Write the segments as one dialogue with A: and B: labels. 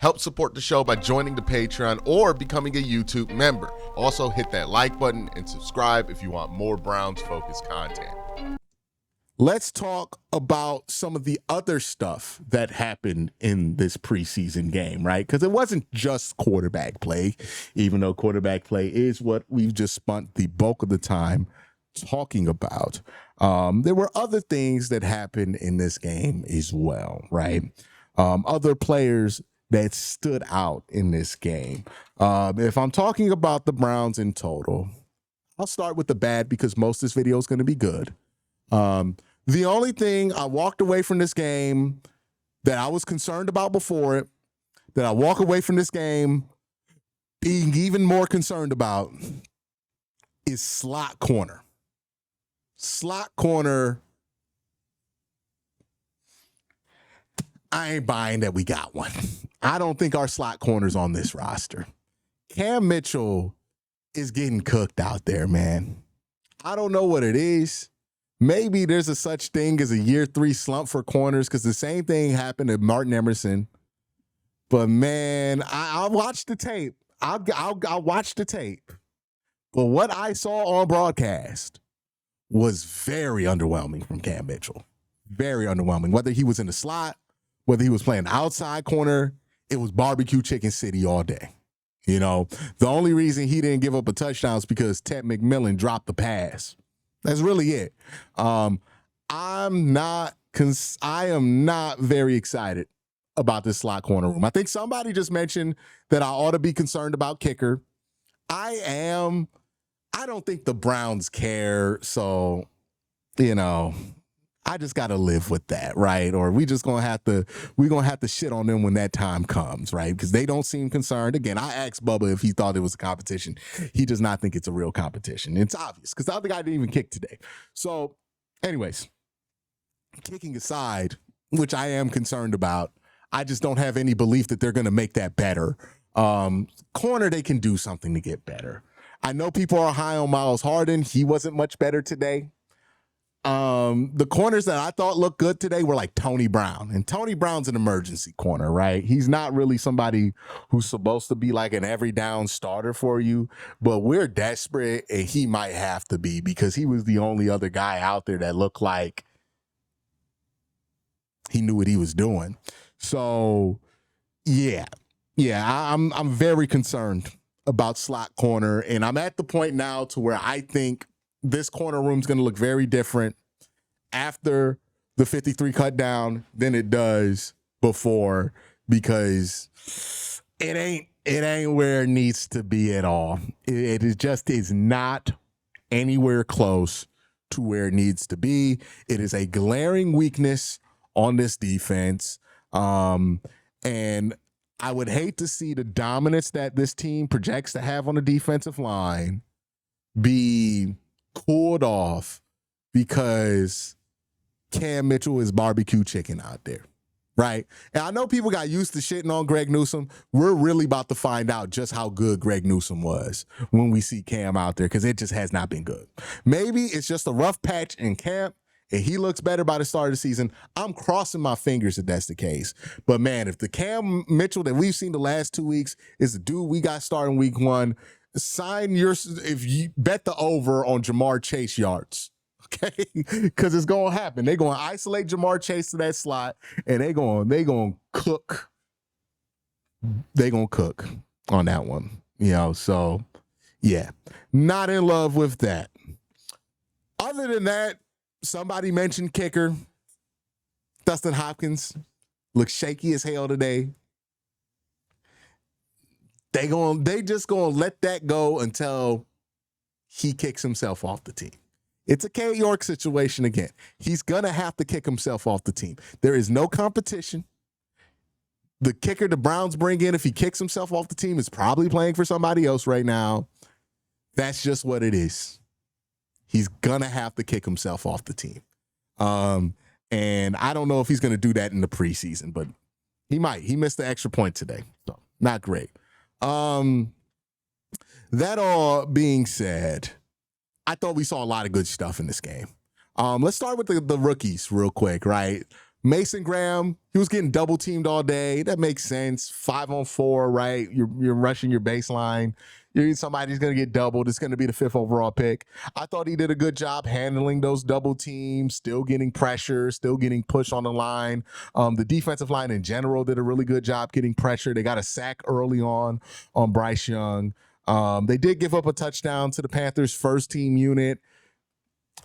A: Help support the show by joining the Patreon or becoming a YouTube member. Also, hit that like button and subscribe if you want more Browns-focused content. Let's talk about some of the other stuff that happened in this preseason game, right? Because it wasn't just quarterback play, even though quarterback play is what we've just spent the bulk of the time talking about. There were other things that happened in this game as well, right? Other players that stood out in this game. If I'm talking about the Browns in total, I'll start with the bad because most of this video is going to be good. The only thing I walked away from this game that I was concerned about before it, that I walk away from this game being even more concerned about, is slot corner. Slot corner, I ain't buying that we got one. I don't think our slot corner's on this roster. Cam Mitchell is getting cooked out there, man. I don't know what it is. Maybe there's a such thing as a year 3 slump for corners because the same thing happened to Martin Emerson. But, man, I'll watch the tape. I'll watch the tape. But what I saw on broadcast was very underwhelming from Cam Mitchell. Very underwhelming. Whether he was in the slot, whether he was playing outside corner, it was barbecue chicken city all day. You know, the only reason he didn't give up a touchdown is because Ted McMillan dropped the pass. That's really it. I am not very excited about this slot corner room. I think somebody just mentioned that I ought to be concerned about kicker. I am. I don't think the Browns care. So, you know, I just got to live with that, right? Or we're going to have to shit on them when that time comes, right? Because they don't seem concerned. Again, I asked Bubba if he thought it was a competition. He does not think it's a real competition. It's obvious because the other guy didn't even kick today. So, anyways, kicking aside, which I am concerned about, I just don't have any belief that they're going to make that better. Corner, they can do something to get better. I know people are high on Miles Harden. He wasn't much better today. The corners that I thought looked good today were like Tony Brown. And Tony Brown's an emergency corner, right? He's not really somebody who's supposed to be like an every down starter for you, but we're desperate and he might have to be because he was the only other guy out there that looked like he knew what he was doing. So yeah, I'm very concerned about slot corner, and I'm at the point now to where I think this corner room's going to look very different after the 53 cut down than it does before because it ain't where it needs to be at all. It is not anywhere close to where it needs to be. It is a glaring weakness on this defense. And I would hate to see the dominance that this team projects to have on the defensive line be cooled off because Cam Mitchell is barbecue chicken out there, right? And I know people got used to shitting on Greg Newsome. We're really about to find out just how good Greg Newsome was when we see Cam out there because it just has not been good. Maybe it's just a rough patch in camp and he looks better by the start of the season. I'm crossing my fingers if that's the case. But, man, if the Cam Mitchell that we've seen the last 2 weeks is the dude we got starting week 1, if you bet the over on Jamar Chase yards, okay? Because it's going to happen. They're going to isolate Jamar Chase to that slot, and they're going to cook. They're going to cook on that one, you know? So, yeah, not in love with that. Other than that, somebody mentioned kicker. Dustin Hopkins looks shaky as hell today. They just gonna let that go until he kicks himself off the team. It's a K. York situation again. He's gonna have to kick himself off the team. There is no competition. The kicker the Browns bring in, if he kicks himself off the team, is probably playing for somebody else right now. That's just what it is. He's gonna have to kick himself off the team. And I don't know if he's gonna do that in the preseason, but he might. He missed the extra point today, so not great. That all being said, I thought we saw a lot of good stuff in this game. Let's start with the rookies real quick, right? Mason Graham, he was getting double teamed all day. That makes sense. 5-on-4, right? You're rushing your baseline. Somebody's going to get doubled. It's going to be the 5th overall pick. I thought he did a good job handling those double teams, still getting pressure, still getting push on the line. The defensive line in general did a really good job getting pressure. They got a sack early on Bryce Young. They did give up a touchdown to the Panthers' first team unit.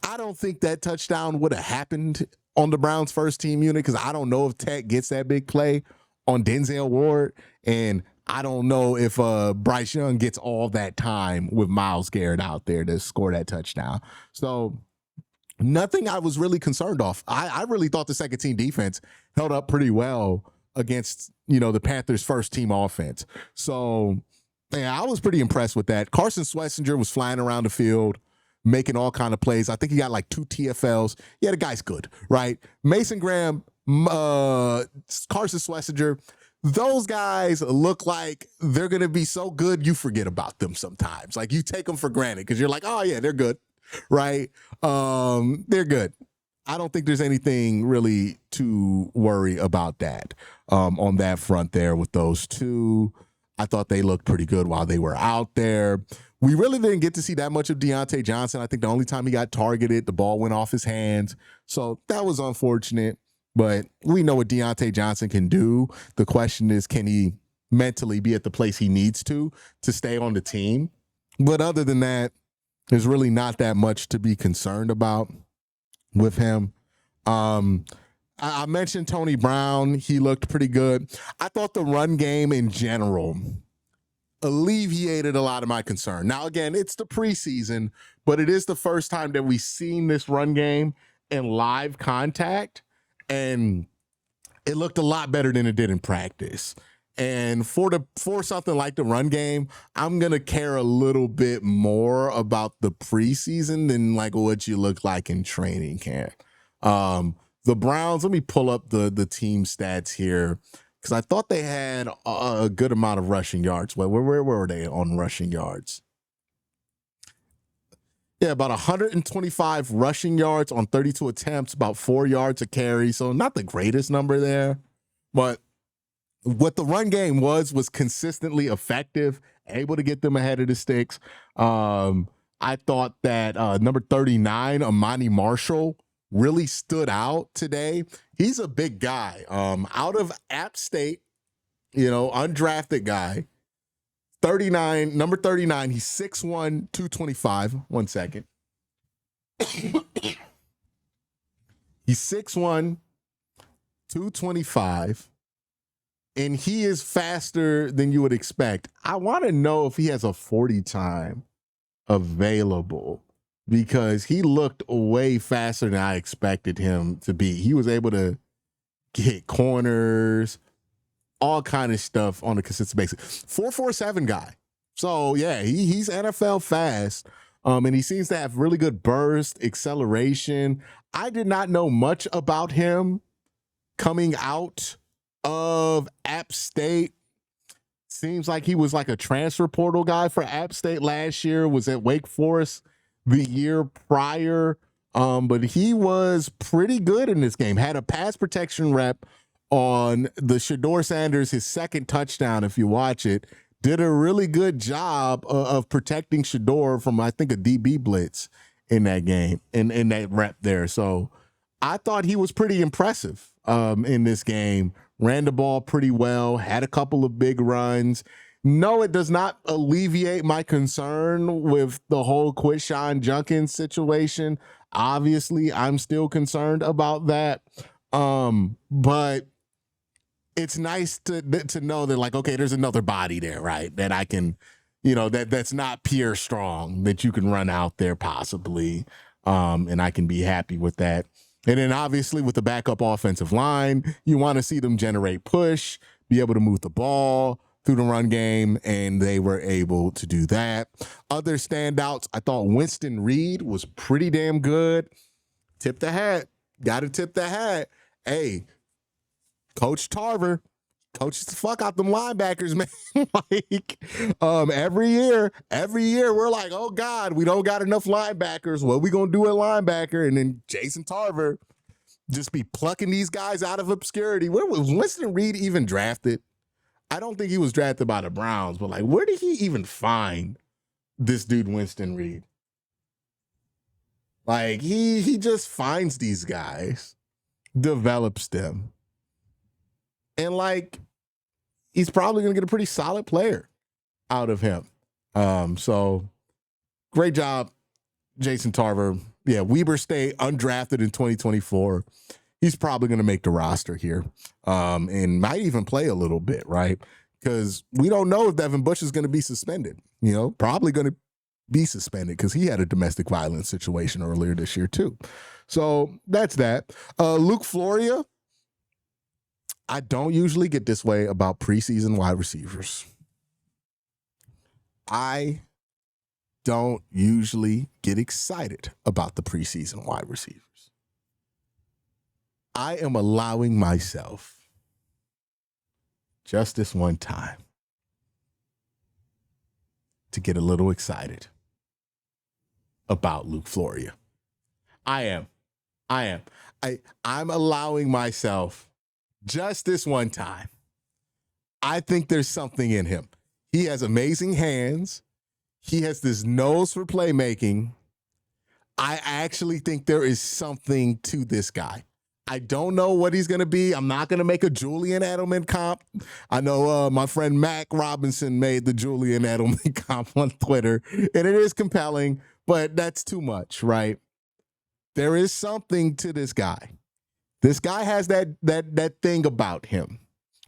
A: I don't think that touchdown would have happened on the Browns' first team unit because I don't know if Tech gets that big play on Denzel Ward, and I don't know if Bryce Young gets all that time with Myles Garrett out there to score that touchdown. So nothing I was really concerned off. I really thought the second team defense held up pretty well against, the Panthers' first team offense. So, yeah, I was pretty impressed with that. Carson Schlesinger was flying around the field, making all kind of plays. I think he got like 2 TFLs. Yeah, the guy's good, right? Mason Graham, Carson Schlesinger, those guys look like they're going to be so good you forget about them sometimes. Like you take them for granted because you're like, oh, yeah, they're good, right? They're good. I don't think there's anything really to worry about that on that front there with those two. I thought they looked pretty good while they were out there. We really didn't get to see that much of Deontay Johnson. I think the only time he got targeted, the ball went off his hands. So that was unfortunate. But we know what Deontay Johnson can do. The question is, can he mentally be at the place he needs to stay on the team? But other than that, there's really not that much to be concerned about with him. I mentioned Tony Brown. He looked pretty good. I thought the run game in general alleviated a lot of my concern. Now, again, it's the preseason, but it is the first time that we've seen this run game in live contact, and it looked a lot better than it did in practice. And for something like the run game, I'm going to care a little bit more about the preseason than like what you look like in training camp. The Browns, let me pull up the team stats here because I thought they had a good amount of rushing yards. Where were they on rushing yards? Yeah, about 125 rushing yards on 32 attempts, about 4 yards a carry. So not the greatest number there. But what the run game was consistently effective, able to get them ahead of the sticks. I thought that number 39, Amani Marshall, really stood out today. He's a big guy. Out of App State, undrafted guy. 39, number 39, he's 6'1", 225. 1 second. He's 6'1", 225. And he is faster than you would expect. I want to know if he has a 40 time available because he looked way faster than I expected him to be. He was able to hit corners, all kind of stuff on a consistent basis. 4.47 guy. So, yeah, he's NFL fast. And he seems to have really good burst, acceleration. I did not know much about him coming out of App State. Seems like he was like a transfer portal guy for App State last year, was at Wake Forest the year prior. But he was pretty good in this game. Had a pass protection rep on the Shedeur Sanders, his second touchdown, if you watch it. Did a really good job of protecting Shedeur from, I think, a DB blitz in that game, in that rep there. So I thought he was pretty impressive in this game. Ran the ball pretty well, had a couple of big runs. No, it does not alleviate my concern with the whole Quincy Junkins situation. Obviously, I'm still concerned about that. But it's nice to know that, like, okay, there's another body there, right? That I can, that's not Pierre Strong, that you can run out there possibly. And I can be happy with that. And then obviously with the backup offensive line, you want to see them generate push, be able to move the ball through the run game, and they were able to do that. Other standouts, I thought Winston Reed was pretty damn good. Tip the hat. Got to tip the hat. Hey, Coach Tarver coaches the fuck out them linebackers, man. Every year we're like, oh God, we don't got enough linebackers. What we gonna do at linebacker? And then Jason Tarver just be plucking these guys out of obscurity. Where was Winston Reed even drafted? I don't think he was drafted by the Browns, but like, where did he even find this dude Winston Reed? Like, he just finds these guys, develops them, and like, he's probably going to get a pretty solid player out of him. So great job, Jason Tarver. Yeah, Weber stay undrafted in 2024. He's probably going to make the roster here, and might even play a little bit, right? Because we don't know if Devin Bush is going to be suspended. You know, probably going to be suspended because he had a domestic violence situation earlier this year too. So that's that. Luke Floria. I don't usually get this way about preseason wide receivers. I don't usually get excited about the preseason wide receivers. I am allowing myself just this one time to get a little excited about Luke Floria. I'm allowing myself just this one time. I think there's something in him. He has amazing hands. He has this nose for playmaking. I actually think there is something to this guy. I don't know what he's going to be. I'm not going to make a Julian Edelman comp. I know my friend Mac Robinson made the Julian Edelman comp on Twitter, and it is compelling, but that's too much, right? There is something to this guy. This guy has that thing about him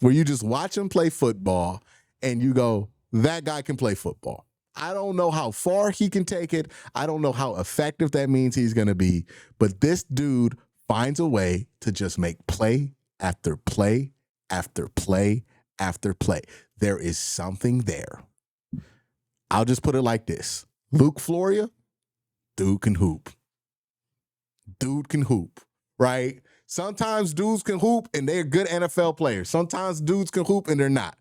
A: where you just watch him play football and you go, that guy can play football. I don't know how far he can take it. I don't know how effective that means he's going to be, but this dude finds a way to just make play after play after play after play. There is something there. I'll just put it like this. Luke Floria, dude can hoop. Dude can hoop, right? Sometimes dudes can hoop and they're good NFL players. Sometimes dudes can hoop and they're not.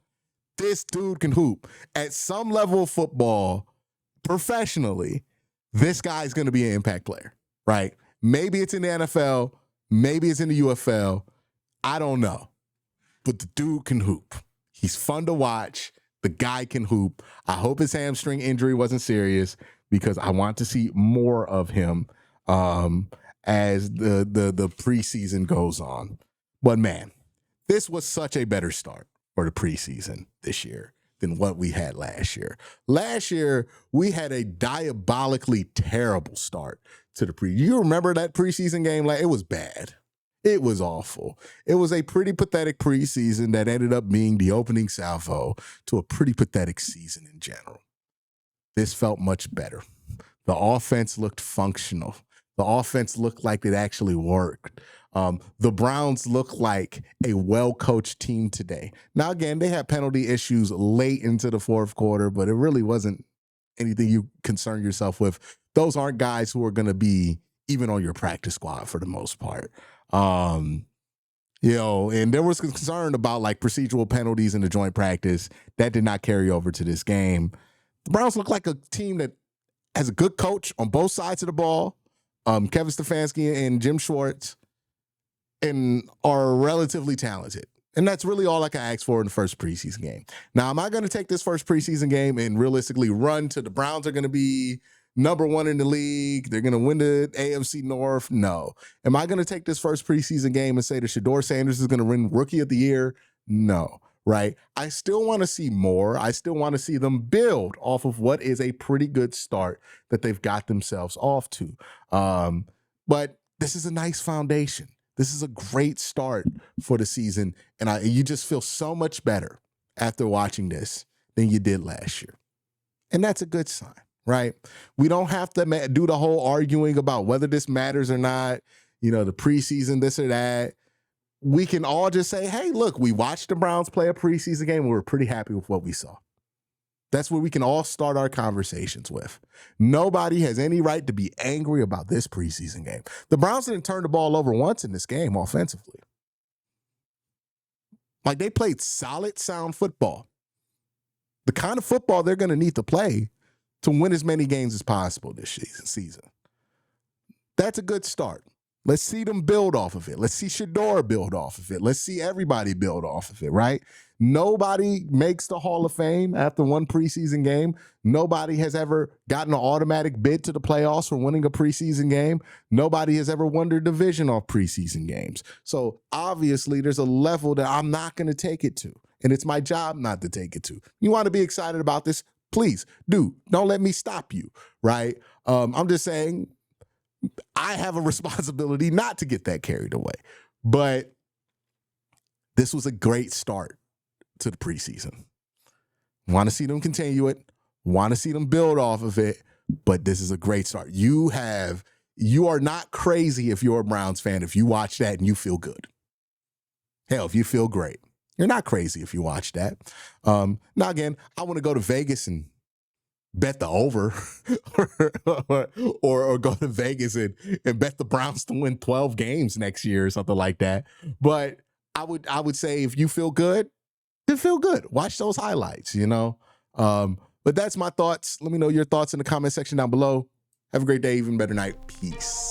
A: This dude can hoop. At some level of football, professionally, this guy's going to be an impact player, right? Maybe it's in the NFL. Maybe it's in the UFL. I don't know. But the dude can hoop. He's fun to watch. The guy can hoop. I hope his hamstring injury wasn't serious because I want to see more of him as the preseason goes on. But man, this was such a better start for the preseason this year than what we had last year. Last year, we had a diabolically terrible start to the You remember that preseason game? Like, it was bad. It was awful. It was a pretty pathetic preseason that ended up being the opening salvo to a pretty pathetic season in general. This felt much better. The offense looked functional. The offense looked like it actually worked. The Browns look like a well-coached team today. Now, again, they had penalty issues late into the fourth quarter, but it really wasn't anything you concern yourself with. Those aren't guys who are going to be even on your practice squad for the most part. And there was concern about like procedural penalties in the joint practice. That did not carry over to this game. The Browns look like a team that has a good coach on both sides of the ball. Kevin Stefanski and Jim Schwartz, and are relatively talented. And that's really all I can ask for in the first preseason game. Now, am I going to take this first preseason game and realistically run to the Browns are going to be number one in the league? They're going to win the AFC North? No. Am I going to take this first preseason game and say that Shedeur Sanders is going to win Rookie of the Year? No. Right? I still want to see more. I still want to see them build off of what is a pretty good start that they've got themselves off to. But this is a nice foundation. This is a great start for the season, and you just feel so much better after watching this than you did last year. And that's a good sign, right? We don't have to do the whole arguing about whether this matters or not, the preseason, this or that. We can all just say, hey, look, we watched the Browns play a preseason game, and we're pretty happy with what we saw. That's where we can all start our conversations with. Nobody has any right to be angry about this preseason game. The Browns didn't turn the ball over once in this game offensively. Like, they played solid, sound football. The kind of football they're going to need to play to win as many games as possible this season. That's a good start. Let's see them build off of it. Let's see Shador build off of it. Let's see everybody build off of it, right? Nobody makes the Hall of Fame after one preseason game. Nobody has ever gotten an automatic bid to the playoffs for winning a preseason game. Nobody has ever won their division off preseason games. So obviously there's a level that I'm not going to take it to. And it's my job not to take it to. You want to be excited about this? Please do. Don't let me stop you, right? I'm just saying, I have a responsibility not to get that carried away. But this was a great start to the preseason. Want to see them continue it. Want to see them build off of it. But this is a great start. You are not crazy if you're a Browns fan if you watch that and you feel good. Hell, if you feel great. You're not crazy if you watch that. Now, again, I want to go to Vegas and bet the over or go to Vegas and bet the Browns to win 12 games next year or something like that. But I would say if you feel good, then feel good. Watch those highlights, you know. But that's my thoughts. Let me know your thoughts in the comment section down below. Have a great day, even better night. Peace.